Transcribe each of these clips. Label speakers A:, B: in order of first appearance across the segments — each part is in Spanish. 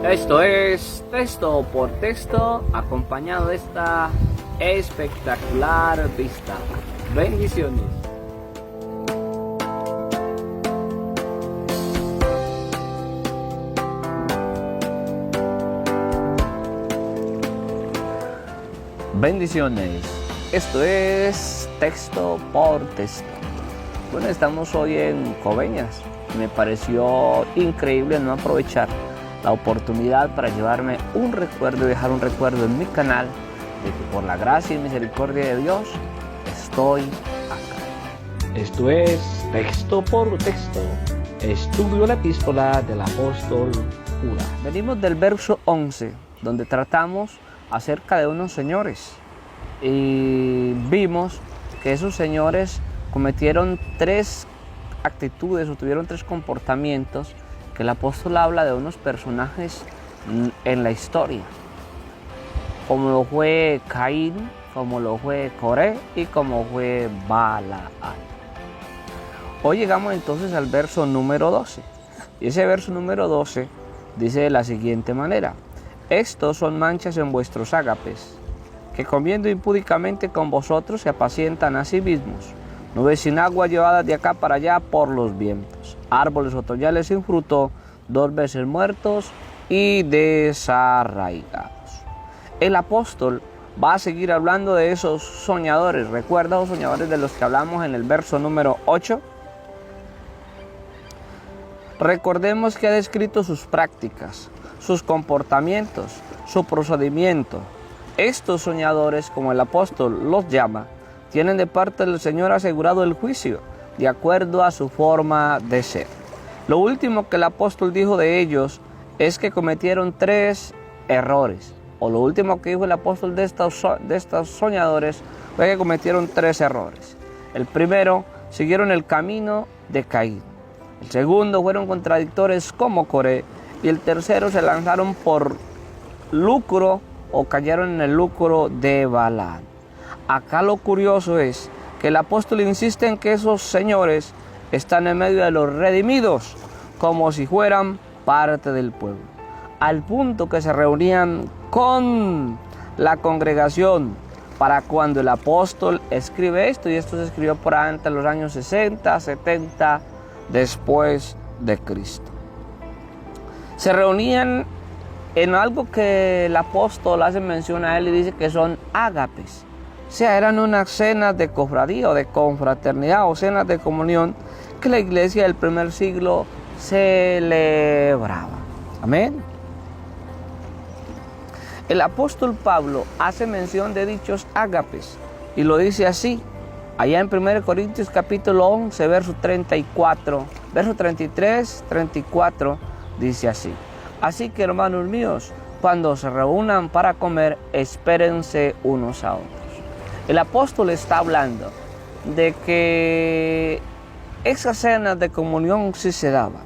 A: Esto es texto por texto, acompañado de esta espectacular vista. Bendiciones. Bendiciones. Esto es texto por texto. Bueno, estamos hoy en Coveñas. Me pareció increíble no aprovechar la oportunidad para llevarme un recuerdo y dejar un recuerdo en mi canal de que por la gracia y misericordia de Dios estoy acá.
B: Esto es texto por texto, estudio la epístola del apóstol Judas.
A: Venimos del verso 11, donde tratamos acerca de unos señores y vimos que esos señores cometieron tres actitudes o tuvieron tres comportamientos que el apóstol habla de unos personajes en la historia, como lo fue Caín, como lo fue Coré y como fue Balaam. Hoy llegamos entonces al verso número 12, y ese verso número 12 dice de la siguiente manera: estos son manchas en vuestros ágapes, que comiendo impúdicamente con vosotros se apacientan a sí mismos, nubes sin agua llevadas de acá para allá por los vientos, árboles otoñales sin fruto, 2 veces muertos y desarraigados. El apóstol va a seguir hablando de esos soñadores. ¿Recuerda los soñadores de los que hablamos en el verso número 8? Recordemos que ha descrito sus prácticas, sus comportamientos, su procedimiento. Estos soñadores, como el apóstol los llama, tienen de parte del Señor asegurado el juicio, de acuerdo a su forma de ser. Lo último que el apóstol dijo de ellos es que cometieron 3 errores. O lo último que dijo el apóstol de estos soñadores fue que cometieron 3 errores. El primero, siguieron el camino de Caín. El segundo, fueron contradictores como Coré. Y el tercero, se lanzaron por lucro o cayeron en el lucro de Balaam. Acá lo curioso es que el apóstol insiste en que esos señores están en medio de los redimidos, como si fueran parte del pueblo, al punto que se reunían con la congregación para cuando el apóstol escribe esto, y esto se escribió por ahí entre los años 60, 70 después de Cristo. Se reunían en algo que el apóstol hace mención a él y dice que son ágapes. O sea, eran unas cenas de cofradía o de confraternidad o cenas de comunión que la iglesia del primer siglo celebraba. Amén. El apóstol Pablo hace mención de dichos ágapes y lo dice así, allá en 1 Corintios capítulo 11, verso 34, verso 33, 34, dice así: así que, hermanos míos, cuando se reúnan para comer, espérense unos a otros. El apóstol está hablando de que esas cenas de comunión sí se daban.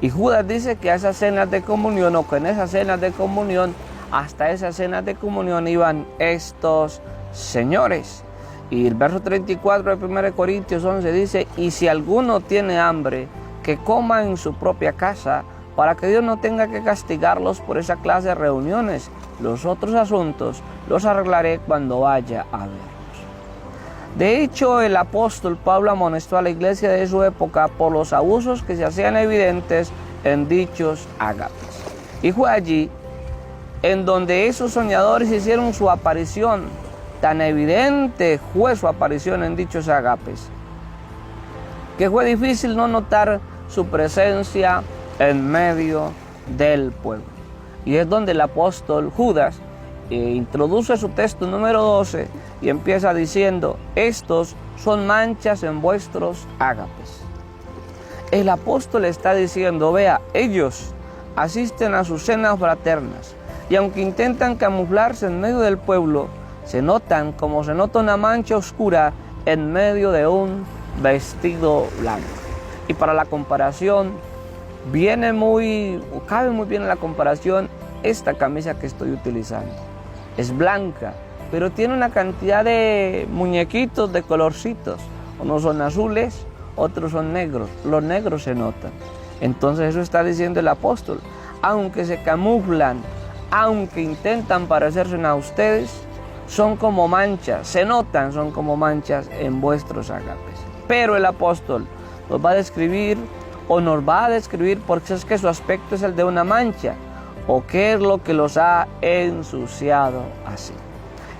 A: Y Judas dice que a esas cenas de comunión, o que en esas cenas de comunión, hasta esas cenas de comunión iban estos señores. Y el verso 34 de 1 Corintios 11 dice: y si alguno tiene hambre, que coma en su propia casa, para que Dios no tenga que castigarlos por esa clase de reuniones. Los otros asuntos los arreglaré cuando vaya a verlos. De hecho, el apóstol Pablo amonestó a la iglesia de su época por los abusos que se hacían evidentes en dichos ágapes. Y fue allí en donde esos soñadores hicieron su aparición. Tan evidente fue su aparición en dichos ágapes, que fue difícil no notar su presencia en medio del pueblo. Y es donde el apóstol Judas introduce su texto número 12 y empieza diciendo: estos son manchas en vuestros ágapes. El apóstol está diciendo: vea, ellos asisten a sus cenas fraternas y aunque intentan camuflarse en medio del pueblo, se notan como se nota una mancha oscura en medio de un vestido blanco. Y para la comparación, cabe muy bien en la comparación esta camisa que estoy utilizando. Es blanca, pero tiene una cantidad de muñequitos de colorcitos. Unos son azules, otros son negros. Los negros se notan. Entonces eso está diciendo el apóstol. aunque se camuflan, aunque intentan parecerse a ustedes, son como manchas, se notan, son como manchas en vuestros ágapes. Pero el apóstol nos va a describir porque es que su aspecto es el de una mancha, o qué es lo que los ha ensuciado así.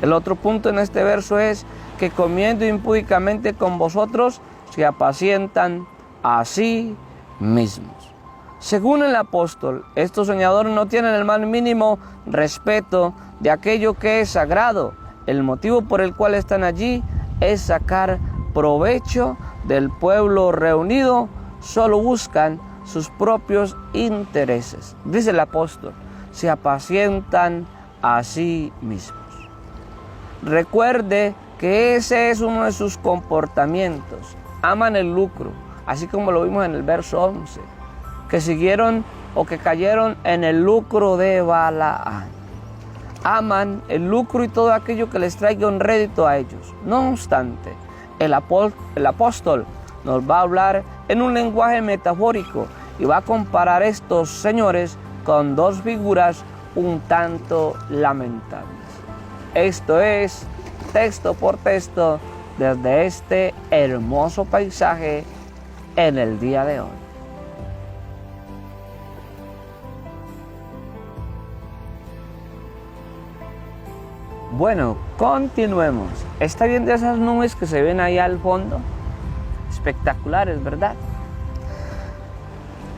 A: El otro punto en este verso es que comiendo impúdicamente con vosotros se apacientan a sí mismos. Según el apóstol, estos soñadores no tienen el más mínimo respeto de aquello que es sagrado. El motivo por el cual están allí es sacar provecho del pueblo reunido, solo buscan sus propios intereses. Dice el apóstol, se apacientan a sí mismos. Recuerde que ese es uno de sus comportamientos. Aman el lucro, así como lo vimos en el verso 11, que siguieron o que cayeron en el lucro de Balaam. Aman el lucro y todo aquello que les traiga un rédito a ellos. No obstante, el apóstol nos va a hablar en un lenguaje metafórico y va a comparar estos señores con dos figuras un tanto lamentables. Esto es texto por texto desde este hermoso paisaje en el día de hoy. Bueno, continuemos. ¿Está viendo esas nubes que se ven ahí al fondo? Espectaculares, ¿verdad?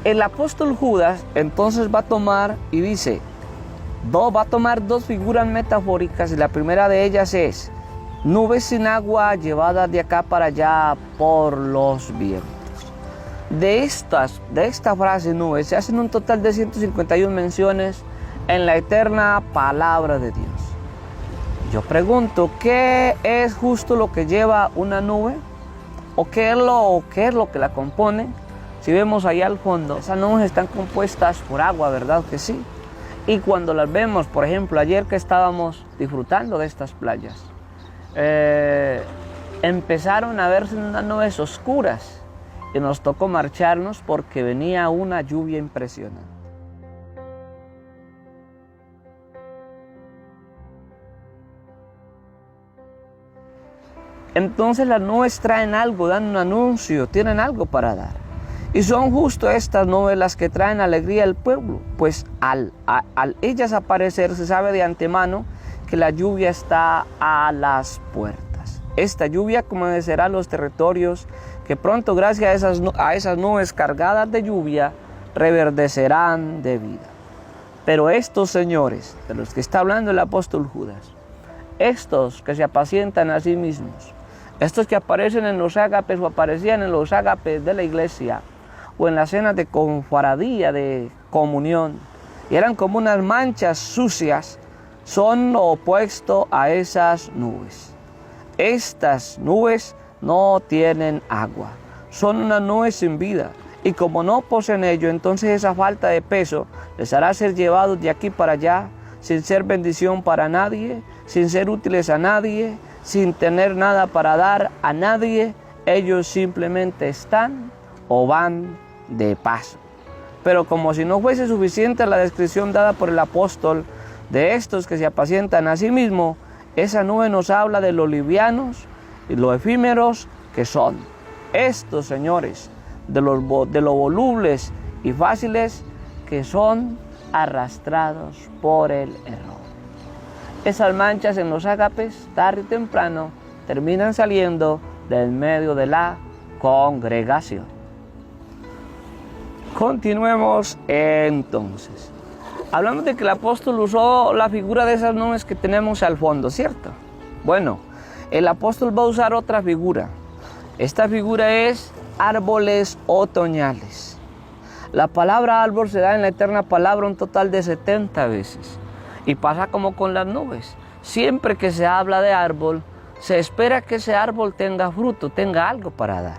A: El apóstol Judas entonces va a tomar y dice, va a tomar dos figuras metafóricas y la primera de ellas es nubes sin agua llevadas de acá para allá por los vientos. De esta frase nubes se hacen un total de 151 menciones en la eterna palabra de Dios. Yo pregunto, ¿qué es justo lo que lleva una nube? ¿O qué es lo que la compone? Si vemos allá al fondo, esas nubes están compuestas por agua, ¿verdad que sí? Y cuando las vemos, por ejemplo, ayer que estábamos disfrutando de estas playas, empezaron a verse unas nubes oscuras y nos tocó marcharnos porque venía una lluvia impresionante. Entonces las nubes traen algo, dan un anuncio, tienen algo para dar. Y son justo estas nubes las que traen alegría al pueblo, pues al ellas aparecer se sabe de antemano que la lluvia está a las puertas. Esta lluvia conocerá los territorios que pronto gracias a esas nubes cargadas de lluvia reverdecerán de vida. Pero estos señores, de los que está hablando el apóstol Judas, estos que se apacientan a sí mismos, estos que aparecen en los ágapes o aparecían en los ágapes de la iglesia o en las cenas de confraternidad, de comunión, y eran como unas manchas sucias, son lo opuesto a esas nubes. Estas nubes no tienen agua, son unas nubes sin vida, y como no poseen ello, entonces esa falta de peso les hará ser llevados de aquí para allá, sin ser bendición para nadie, sin ser útiles a nadie, sin tener nada para dar a nadie. Ellos simplemente están o van de paso. Pero como si no fuese suficiente la descripción dada por el apóstol de estos que se apacientan a sí mismos, esa nube nos habla de lo livianos y lo efímeros que son. Estos señores, de lo volubles y fáciles que son arrastrados por el error. Esas manchas en los ágapes, tarde y temprano, terminan saliendo del medio de la congregación. Continuemos entonces. Hablamos de que el apóstol usó la figura de esas nubes que tenemos al fondo, ¿cierto? Bueno, el apóstol va a usar otra figura. Esta figura es árboles otoñales. La palabra árbol se da en la eterna palabra un total de 70 veces. Y pasa como con las nubes. Siempre que se habla de árbol, se espera que ese árbol tenga fruto, tenga algo para dar.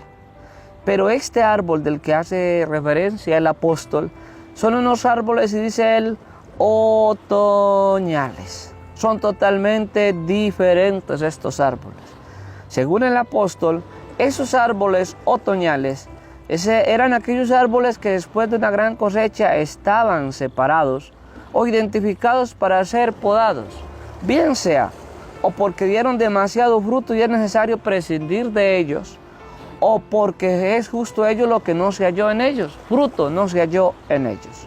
A: Pero este árbol del que hace referencia el apóstol, son unos árboles, y dice él, otoñales. Son totalmente diferentes estos árboles. Según el apóstol, esos árboles otoñales Eran aquellos árboles que después de una gran cosecha estaban separados o identificados para ser podados, bien sea o porque dieron demasiado fruto y es necesario prescindir de ellos, o porque es justo ellos lo que no se halló en ellos, fruto no se halló en ellos.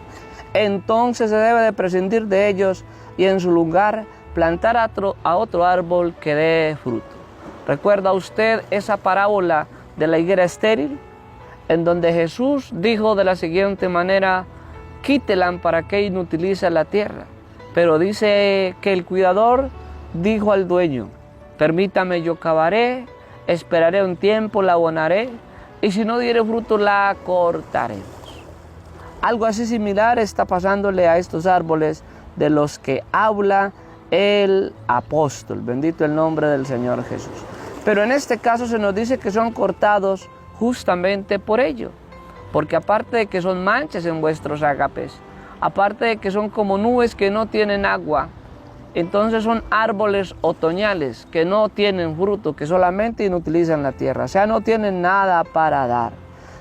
A: Entonces se debe de prescindir de ellos y en su lugar plantar a otro árbol que dé fruto. ¿Recuerda usted esa parábola de la higuera estéril? En donde Jesús dijo de la siguiente manera: quítela para que inutilice la tierra. Pero dice que el cuidador dijo al dueño: permítame, yo cavaré, esperaré un tiempo, la abonaré, y si no diere fruto la cortaremos. Algo así similar está pasándole a estos árboles de los que habla el apóstol. Bendito el nombre del Señor Jesús. Pero en este caso se nos dice que son cortados justamente por ello, porque aparte de que son manchas en vuestros ágapes, aparte de que son como nubes que no tienen agua, entonces son árboles otoñales que no tienen fruto, que solamente inutilizan la tierra, o sea, no tienen nada para dar,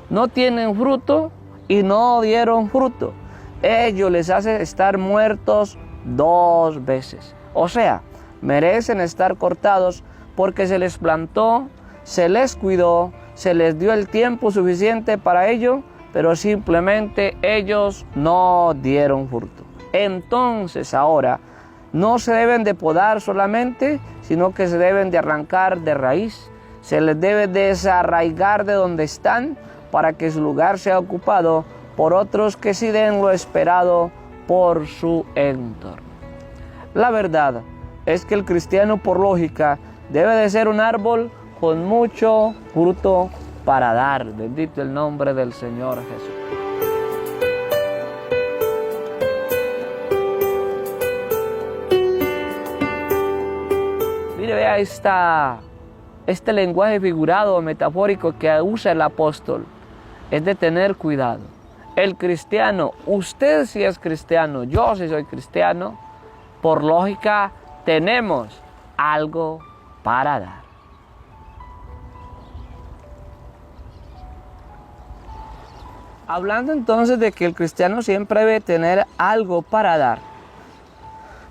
A: no tienen fruto y no dieron fruto. Ello les hace estar muertos 2 veces, o sea, merecen estar cortados porque se les plantó, se les cuidó, se les dio el tiempo suficiente para ello, pero simplemente ellos no dieron fruto. Entonces ahora no se deben de podar solamente, sino que se deben de arrancar de raíz. Se les debe desarraigar de donde están para que su lugar sea ocupado por otros que sí den lo esperado por su entorno. La verdad es que el cristiano, por lógica, debe de ser un árbol con mucho fruto para dar. Bendito el nombre del Señor Jesús. Mire, vea este lenguaje figurado o metafórico que usa el apóstol. Es de tener cuidado. El cristiano, usted si es cristiano, yo si soy cristiano, por lógica tenemos algo para dar. Hablando entonces de que el cristiano siempre debe tener algo para dar,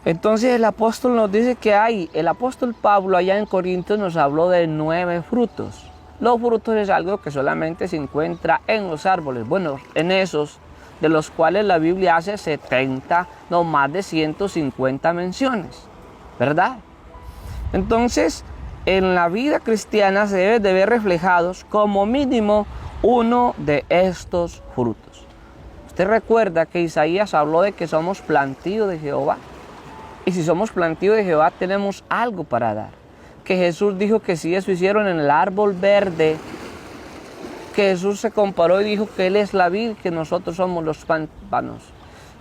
A: entonces el apóstol nos dice que el apóstol Pablo allá en Corintios nos habló de 9 frutos. Los frutos es algo que solamente se encuentra en los árboles, bueno, en esos de los cuales la Biblia hace 70, no más de 150 menciones, ¿verdad? Entonces, en la vida cristiana se debe de ver reflejados como mínimo uno de estos frutos. Usted recuerda que Isaías habló de que somos plantío de Jehová. Y si somos plantío de Jehová tenemos algo para dar. Que Jesús dijo que si eso hicieron en el árbol verde, que Jesús se comparó y dijo que Él es la vid, que nosotros somos los pámpanos.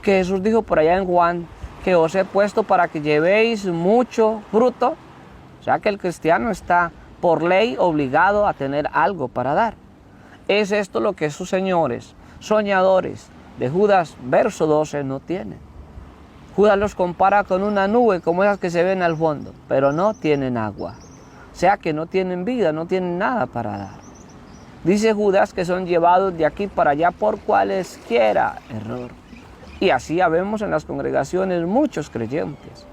A: Que Jesús dijo por allá en Juan que os he puesto para que llevéis mucho fruto. O sea que el cristiano está por ley obligado a tener algo para dar. Es esto lo que esos señores soñadores de Judas verso 12 no tienen. Judas los compara con una nube como esas que se ven al fondo, pero no tienen agua. O sea que no tienen vida, no tienen nada para dar. Dice Judas que son llevados de aquí para allá por cualesquiera error. Y así habemos en las congregaciones muchos creyentes.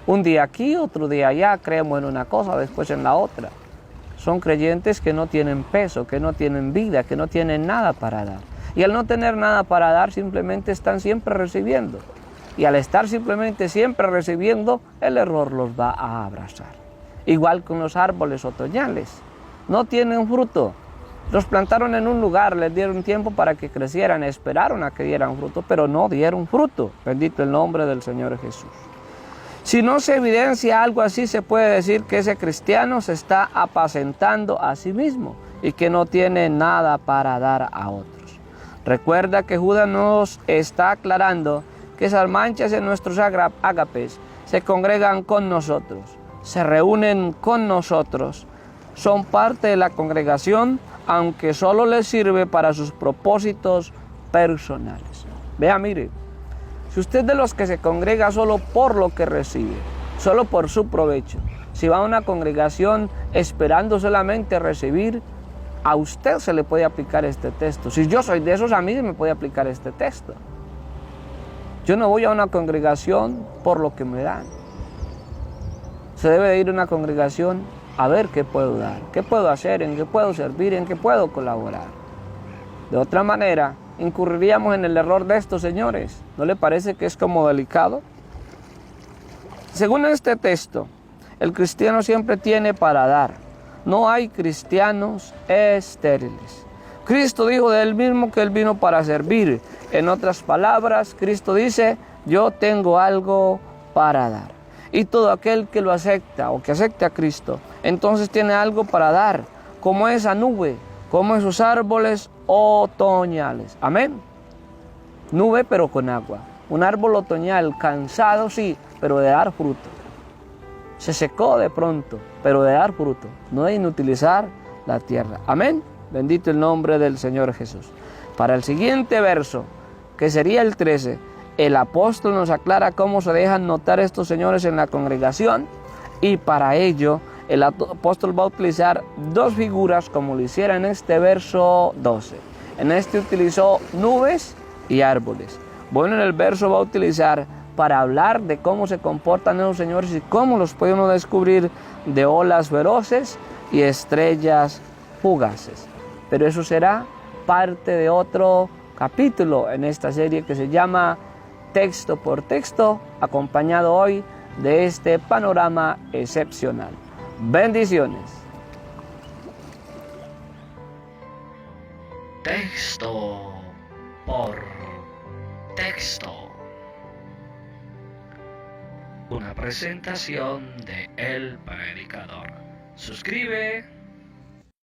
A: Un día aquí, otro día allá, creemos en una cosa, después en la otra. Son creyentes que no tienen peso, que no tienen vida, que no tienen nada para dar. Y al no tener nada para dar, simplemente están siempre recibiendo. Y al estar simplemente siempre recibiendo, el error los va a abrazar. Igual con los árboles otoñales. No tienen fruto. Los plantaron en un lugar, les dieron tiempo para que crecieran, esperaron a que dieran fruto, pero no dieron fruto. Bendito el nombre del Señor Jesús. Si no se evidencia algo así, se puede decir que ese cristiano se está apacentando a sí mismo y que no tiene nada para dar a otros. Recuerda que Judas nos está aclarando que esas manchas en nuestros ágapes se congregan con nosotros, se reúnen con nosotros, son parte de la congregación, aunque solo les sirve para sus propósitos personales. Vea, mire, si usted es de los que se congrega solo por lo que recibe, solo por su provecho, si va a una congregación esperando solamente recibir, A usted se le puede aplicar este texto. Si yo soy de esos, a mí se me puede aplicar este texto. Yo no voy a una congregación por lo que me dan. Se debe de ir a una congregación a ver qué puedo dar, qué puedo hacer, en qué puedo servir, en qué puedo colaborar. De otra manera, incurriríamos en el error de estos señores. ¿No le parece que es como delicado? Según este texto, el cristiano siempre tiene para dar. No hay cristianos estériles. Cristo dijo de él mismo que él vino para servir. En otras palabras, Cristo dice, yo tengo algo para dar. Y todo aquel que lo acepta o que acepte a Cristo, entonces tiene algo para dar, como esa nube, como esos árboles otoñales. Amén. Nube pero con agua. Un árbol otoñal, cansado sí, pero de dar fruto. Se secó de pronto, pero de dar fruto, no de inutilizar la tierra. Amén. Bendito el nombre del Señor Jesús. Para el siguiente verso, que sería el 13, el apóstol nos aclara cómo se dejan notar estos señores en la congregación, y para ello el apóstol va a utilizar dos figuras como lo hiciera en este verso 12. En este utilizó nubes y árboles. Bueno, en el verso va a utilizar para hablar de cómo se comportan esos señores y cómo los puede uno descubrir de olas feroces y estrellas fugaces. Pero eso será parte de otro capítulo en esta serie que se llama Texto por Texto, acompañado hoy de este panorama excepcional. Bendiciones.
B: Texto por texto. Una presentación de El Predicador. Suscribe,